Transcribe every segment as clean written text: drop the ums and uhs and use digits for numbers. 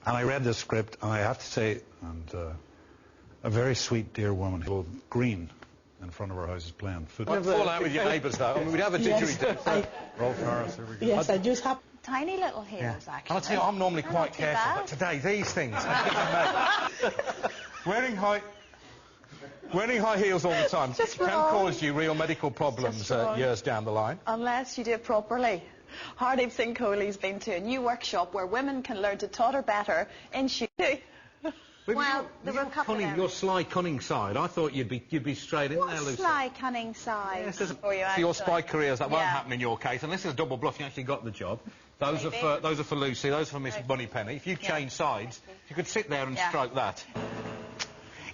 And I read this script, and I have to say, a very sweet, dear woman, green, in front of our house is playing football. Fall out with your neighbours, though. I mean, we'd have a didgeridoo. Rolf Harris, here we go. Yes, I just have tiny little heroes, actually. And I'll tell you, I'm normally quite careful, but today, these things. Wearing high heels all the time can cause you real medical problems years down the line. Unless you do it properly. Hardeep Singh Kohli's been to a new workshop where women can learn to totter better in shoes. Well, there were a couple of them. Your sly, cunning side, I thought you'd be straight in there, Lucy. Sly, cunning side? Yes, for your spy careers, that won't happen in your case. Unless it's a double bluff, you actually got the job. Those are for Lucy, those are for Miss Bunnypenny. If you change sides, you could sit there and stroke that.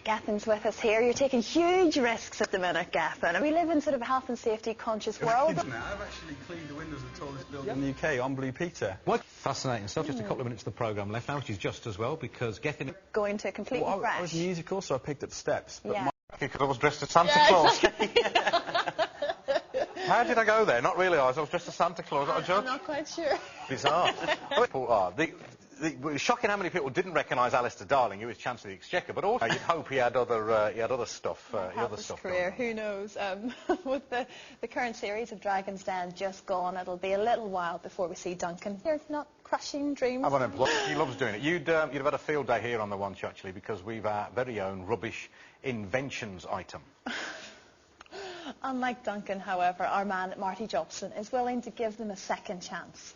Gathan's with us here. You're taking huge risks at the minute, Gathan. We live in sort of a health and safety conscious world. I've actually cleaned the windows of the tallest building in the UK on Blue Peter. What fascinating stuff. Just a couple of minutes of the programme left now, which is just as well, because getting... Going to completely fresh. I was musical, so I picked up steps. But because I was dressed as Santa Claus. How did I go there? Not realise I was dressed as Santa Claus at a judge? I'm not quite sure. Bizarre. It was shocking how many people didn't recognise Alistair Darling, who was Chancellor of the Exchequer, but also you'd hope he had other stuff. Career, who knows? With the current series of Dragon's Den just gone, it'll be a little while before we see Duncan. You're not crushing dreams. He loves doing it. You'd have had a field day here on the One Show, actually, because we've our very own rubbish inventions item. Unlike Duncan, however, our man Marty Jobson is willing to give them a second chance.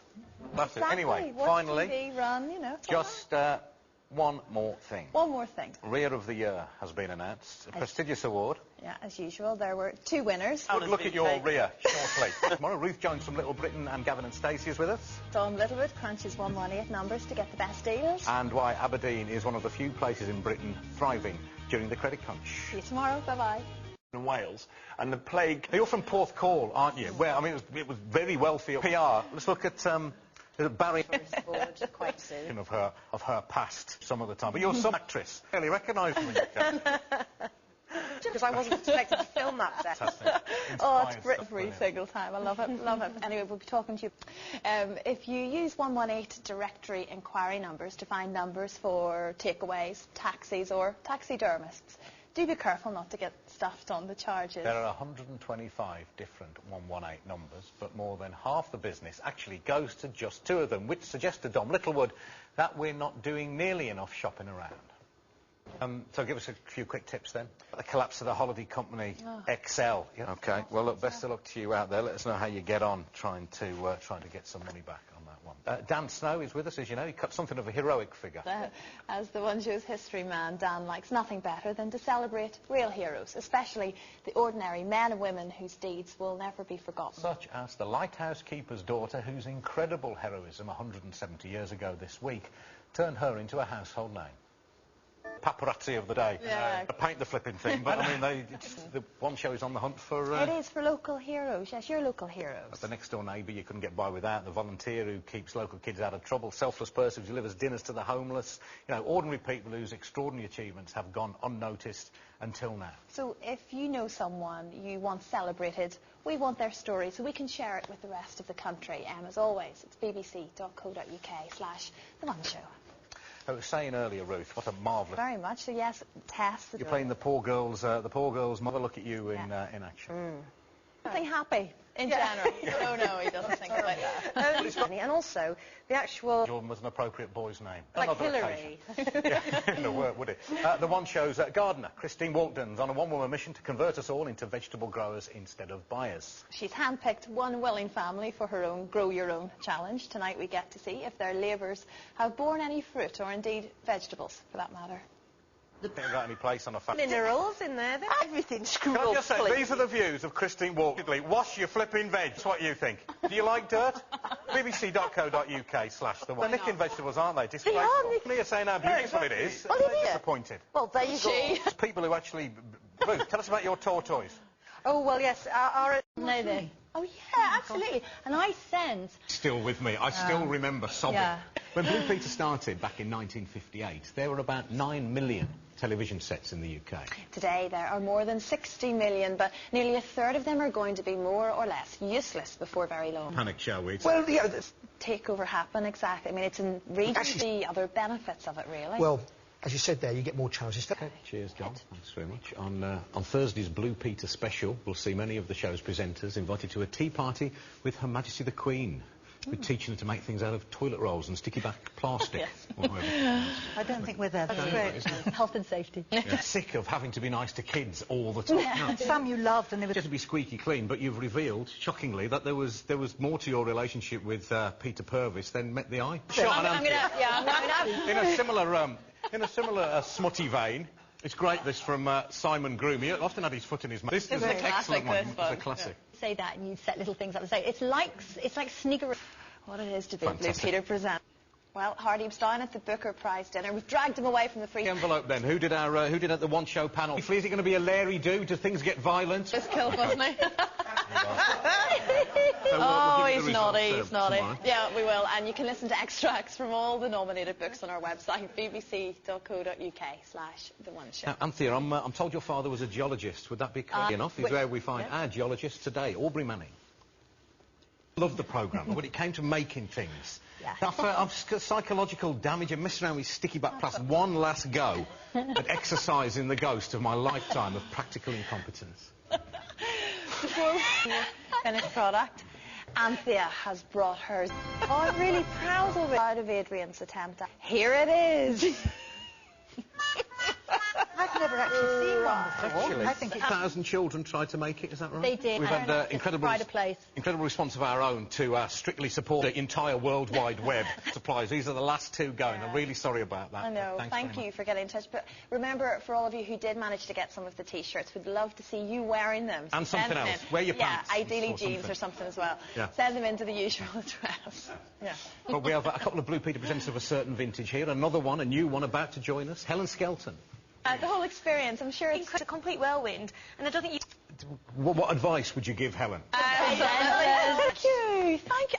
That's it. Anyway, finally, TV run, you know, just one more thing. One more thing. Rear of the Year has been announced. A prestigious award. Yeah, as usual, there were 2 winners. Good look at your rear shortly. Tomorrow, Ruth Jones from Little Britain and Gavin and Stacey is with us. Dom Littlewood crunches 118 numbers to get the best deals. And why Aberdeen is one of the few places in Britain thriving during the credit crunch. See you tomorrow. Bye-bye. In Wales, and the plague... You're from Porthcawl, aren't you? Well, I mean, it was very wealthy. PR. Let's look at Barry... Quite soon. ...of her past some of the time. But you're some actress. Really recognise me. Because I wasn't expected to film that set. Oh, it's every single time. I love it, love it. Anyway, we'll be talking to you. If you use 118 directory inquiry numbers to find numbers for takeaways, taxis or taxidermists, do be careful not to get stuffed on the charges. There are 125 different 118 numbers, but more than half the business actually goes to just 2 of them, which suggests to Dom Littlewood that we're not doing nearly enough shopping around. So give us a few quick tips then. The collapse of the holiday company XL. OK, well, look, best of luck to you out there. Let us know how you get on trying to get some money back on that one. Dan Snow is with us, as you know. He cut something of a heroic figure. As the One Show's history man, Dan likes nothing better than to celebrate real heroes, especially the ordinary men and women whose deeds will never be forgotten. Such as the lighthouse keeper's daughter, whose incredible heroism 170 years ago this week turned her into a household name. Paparazzi of the day. Yeah. Paint the flipping thing, but I mean, the One Show is on the hunt for... It is for local heroes, yes, your local heroes. The next door neighbour you couldn't get by without, the volunteer who keeps local kids out of trouble, selfless person who delivers dinners to the homeless, you know, ordinary people whose extraordinary achievements have gone unnoticed until now. So if you know someone you want celebrated, we want their story so we can share it with the rest of the country. As always, it's bbc.co.uk/The One Show. I was saying earlier, Ruth, what a marvellous... Very much, so yes, Tess... You're playing the poor girl's mother. Look at you in action. Something happy, in general. No, he doesn't think like that. And also, the actual... Jordan was an appropriate boy's name. Like Hillary. No word, would it? The One Show's gardener, Christine Walton's on a one-woman mission to convert us all into vegetable growers instead of buyers. She's handpicked one willing family for her own Grow Your Own challenge. Tonight we get to see if their labours have borne any fruit, or indeed vegetables, for that matter. Haven't got any place on a farm. minerals in there. Everything's screwed Can I up. just say, these are the views of Christine Walton. Wash your flipping veg. That's what you think. Do you like dirt? bbc.co.uk/the one. They're nicking vegetables, aren't they? Disgraceful. They are. You're saying how beautiful it is. Well, it is. Disappointed. Well, there you go. It's people who actually... Ruth, tell us about your tortoise. Oh, well, yes, our... No, they... Oh, yeah, absolutely. And I sent... Still with me. I still remember sobbing. Yeah. When Blue Peter started back in 1958, there were about 9 million television sets in the UK. Today there are more than 60 million, but nearly a third of them are going to be more or less useless before very long. Panic, shall we? Well, yeah, takeover happen exactly? I mean, it's in reading the other benefits of it, really. Well, as you said there, you get more challenges. Cheers, John. Thanks very much. On Thursday's Blue Peter special, we'll see many of the show's presenters invited to a tea party with Her Majesty the Queen. We're teaching them to make things out of toilet rolls and sticky back plastic. I don't think we're there. That's great. Health and safety. Yeah. Sick of having to be nice to kids all the time. Yeah. Some you loved and they were just to be squeaky clean, but you've revealed, shockingly, that there was more to your relationship with Peter Purvis than met the eye. I'm going out. In a similar smutty vein. It's great, this from Simon Groom. He often had his foot in his mouth. This is an excellent one. It's a classic. Say that and you set little things up and say, it's like sneaker... What it is to be Blue Peter present. Well, Hardy was down at the Booker Prize dinner. We've dragged him away from the free... envelope then. Who did at the one show panel? Is it going to be a Larry do? Do things get violent? Just killed, wasn't he? We'll he's naughty, he's naughty. Tomorrow. Yeah, we will. And you can listen to extracts from all the nominated books on our website, bbc.co.uk/The One Show. Now, Anthea, I'm told your father was a geologist. Would that be correct enough? Is where we find our geologist today, Aubrey Manning. Loved the programme, but when it came to making things, I've just got psychological damage and messing around with sticky back plastic. One last go at exercising the ghost of my lifetime of practical incompetence. Before we finished product, Anthea has brought hers. Oh, I'm really proud of it. Out of Adrian's attempt. Here it is. I've never actually seen one before. Actually, I think 1,000 children tried to make it, is that right? They did. We've had incredible response of our own to strictly support the entire World Wide Web supplies. These are the last two going. I'm really sorry about that. I know. Thank you for getting in touch. But remember, for all of you who did manage to get some of the T-shirts, we'd love to see you wearing them. And something else. Wear your pants. Yeah, ideally jeans or something as well. Yeah. Send them into the usual address. Yeah. But we have a couple of Blue Peter presenters of a certain vintage here. Another one, a new one, about to join us. Helen Skelton. The whole experience, I'm sure it's a complete whirlwind, and I don't think you... What advice would you give Helen? Thank you. Thank you. Thank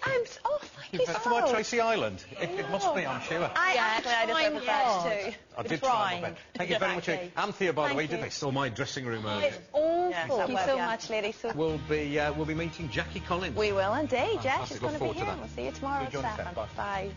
you so much. That's Tracy Island. It must be, I'm sure. I deserve a badge too. I did try my best. Thank you very much. Anthea, by the way, didn't they steal my dressing room earlier? It's awful. Thank you so much, ladies. We'll be meeting Jackie Collins. We will indeed. Jess is going to be here. That. We'll see you tomorrow at 7. Bye.